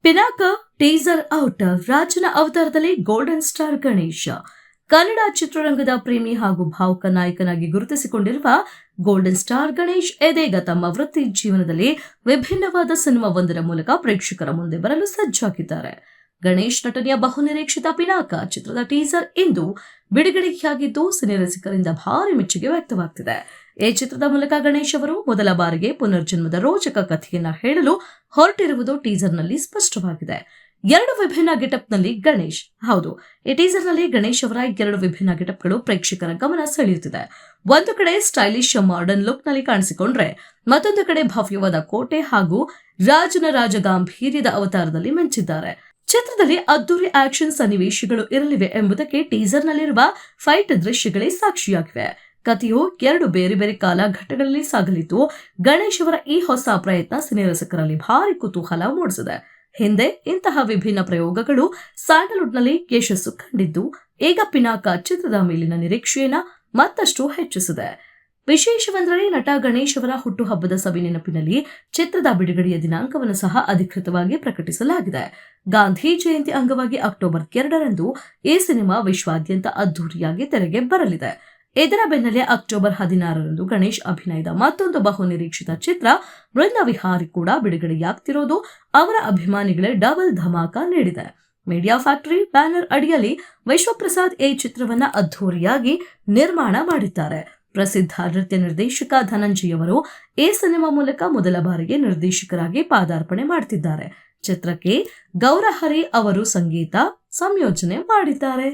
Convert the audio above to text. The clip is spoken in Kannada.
Pinaka teaser out. ರಾಜನ ಅವತಾರದಲ್ಲಿ ಗೋಲ್ಡನ್ ಸ್ಟಾರ್ ಗಣೇಶ. ಕನ್ನಡ ಚಿತ್ರರಂಗದ ಪ್ರೇಮಿ ಹಾಗೂ ಭಾವುಕ ನಾಯಕನಾಗಿ ಗುರುತಿಸಿಕೊಂಡಿರುವ ಗೋಲ್ಡನ್ ಸ್ಟಾರ್ ಗಣೇಶ್ ಇದೀಗ ತಮ್ಮ ವೃತ್ತಿ ಜೀವನದಲ್ಲಿ ವಿಭಿನ್ನವಾದ ಸಿನಿಮಾವೊಂದರ ಮೂಲಕ ಪ್ರೇಕ್ಷಕರ ಮುಂದೆ ಬರಲು ಸಜ್ಜಾಗಿದ್ದಾರೆ. ಗಣೇಶ್ ನಟನೆಯ ಬಹುನಿರೀಕ್ಷಿತ ಪಿನಾಕ ಚಿತ್ರದ ಟೀಸರ್ ಇಂದು ಬಿಡುಗಡೆಯಾಗಿದ್ದು ಸಿನಿರಸಿಕರಿಂದ ಭಾರಿ ಮೆಚ್ಚುಗೆ ವ್ಯಕ್ತವಾಗ್ತಿದೆ. ಈ ಚಿತ್ರದ ಮೂಲಕ ಗಣೇಶ್ ಅವರು ಮೊದಲ ಬಾರಿಗೆ ಪುನರ್ಜನ್ಮದ ರೋಚಕ ಕಥೆಯನ್ನ ಹೇಳಲು ಹೊರಟಿರುವುದು ಟೀಸರ್ನಲ್ಲಿ ಸ್ಪಷ್ಟವಾಗಿದೆ. ಎರಡು ವಿಭಿನ್ನ ಗೆಟಪ್ನಲ್ಲಿ ಗಣೇಶ್. ಹೌದು, ಈ ಟೀಸರ್ನಲ್ಲಿ ಗಣೇಶ್ ಅವರ ಎರಡು ವಿಭಿನ್ನ ಗೆಟಪ್ಗಳು ಪ್ರೇಕ್ಷಕರ ಗಮನ ಸೆಳೆಯುತ್ತಿದೆ. ಒಂದು ಕಡೆ ಸ್ಟೈಲಿಶ್ ಮಾಡರ್ನ್ ಲುಕ್ ನಲ್ಲಿ ಕಾಣಿಸಿಕೊಂಡ್ರೆ, ಮತ್ತೊಂದು ಕಡೆ ಭವ್ಯವಾದ ಕೋಟೆ ಹಾಗೂ ರಾಜನ ರಾಜಗಾಂಭೀರ್ಯದ ಅವತಾರದಲ್ಲಿ ಮಿಂಚಿದ್ದಾರೆ. ಚಿತ್ರದಲ್ಲಿ ಅದ್ದೂರಿ ಆಕ್ಷನ್ ಸನ್ನಿವೇಶಗಳು ಇರಲಿವೆ ಎಂಬುದಕ್ಕೆ ಟೀಸರ್ನಲ್ಲಿರುವ ಫೈಟ್ ದೃಶ್ಯಗಳೇ ಸಾಕ್ಷಿಯಾಗಿವೆ. ಕಥೆಯು ಎರಡು ಬೇರೆ ಬೇರೆ ಕಾಲಘಟ್ಟಗಳಲ್ಲಿ ಸಾಗಲಿದ್ದು, ಗಣೇಶ್ ಅವರ ಈ ಹೊಸ ಪ್ರಯತ್ನ ಸಿನಿರಸಿಕರಲ್ಲಿ ಭಾರಿ ಕುತೂಹಲ ಮೂಡಿಸಿದೆ. ಹಿಂದೆ ಇಂತಹ ವಿಭಿನ್ನ ಪ್ರಯೋಗಗಳು ಸ್ಯಾಂಡಲ್ವುಡ್ನಲ್ಲಿ ಯಶಸ್ಸು ಕಂಡಿದ್ದು, ಈಗ ಪಿನಾಕ ಚಿತ್ರದ ಮೇಲಿನ ನಿರೀಕ್ಷೆಯನ್ನ ಮತ್ತಷ್ಟು ಹೆಚ್ಚಿಸಿದೆ. ವಿಶೇಷವೆಂದರೆ ನಟ ಗಣೇಶ್ ಅವರ ಹುಟ್ಟುಹಬ್ಬದ ಸವಿ ನೆನಪಿನಲ್ಲಿ ಚಿತ್ರದ ಬಿಡುಗಡೆಯ ದಿನಾಂಕವನ್ನು ಸಹ ಅಧಿಕೃತವಾಗಿ ಪ್ರಕಟಿಸಲಾಗಿದೆ. ಗಾಂಧಿ ಜಯಂತಿ ಅಂಗವಾಗಿ ಅಕ್ಟೋಬರ್ 2ರಂದು ಈ ಸಿನಿಮಾ ವಿಶ್ವಾದ್ಯಂತ ಅದ್ದೂರಿಯಾಗಿ ತೆರೆಗೆ ಬರಲಿದೆ. ಇದರ ಬೆನ್ನಲ್ಲೇ ಅಕ್ಟೋಬರ್ 16ರಂದು ಗಣೇಶ್ ಅಭಿನಯದ ಮತ್ತೊಂದು ಬಹುನಿರೀಕ್ಷಿತ ಚಿತ್ರ ವೃಂದ ವಿಹಾರಿ ಕೂಡ ಬಿಡುಗಡೆಯಾಗ್ತಿರೋದು ಅವರ ಅಭಿಮಾನಿಗಳೇ ಡಬಲ್ ಧಮಾಕ ನೀಡಿದೆ. ಮೀಡಿಯಾ ಫ್ಯಾಕ್ಟರಿ ಬ್ಯಾನರ್ ಅಡಿಯಲ್ಲಿ ವಿಶ್ವಪ್ರಸಾದ್ ಈ ಚಿತ್ರವನ್ನ ಅದ್ದೂರಿಯಾಗಿ ನಿರ್ಮಾಣ ಮಾಡಿದ್ದಾರೆ. ಪ್ರಸಿದ್ಧ ನೃತ್ಯ ನಿರ್ದೇಶಕ ಧನಂಜಯ್ ಅವರು ಈ ಸಿನಿಮಾ ಮೂಲಕ ಮೊದಲ ಬಾರಿಗೆ ನಿರ್ದೇಶಕರಾಗಿ ಪಾದಾರ್ಪಣೆ ಮಾಡುತ್ತಿದ್ದಾರೆ. ಚಿತ್ರಕ್ಕೆ ಗೌರಹರಿ ಅವರು ಸಂಗೀತ ಸಂಯೋಜನೆ ಮಾಡಿದ್ದಾರೆ.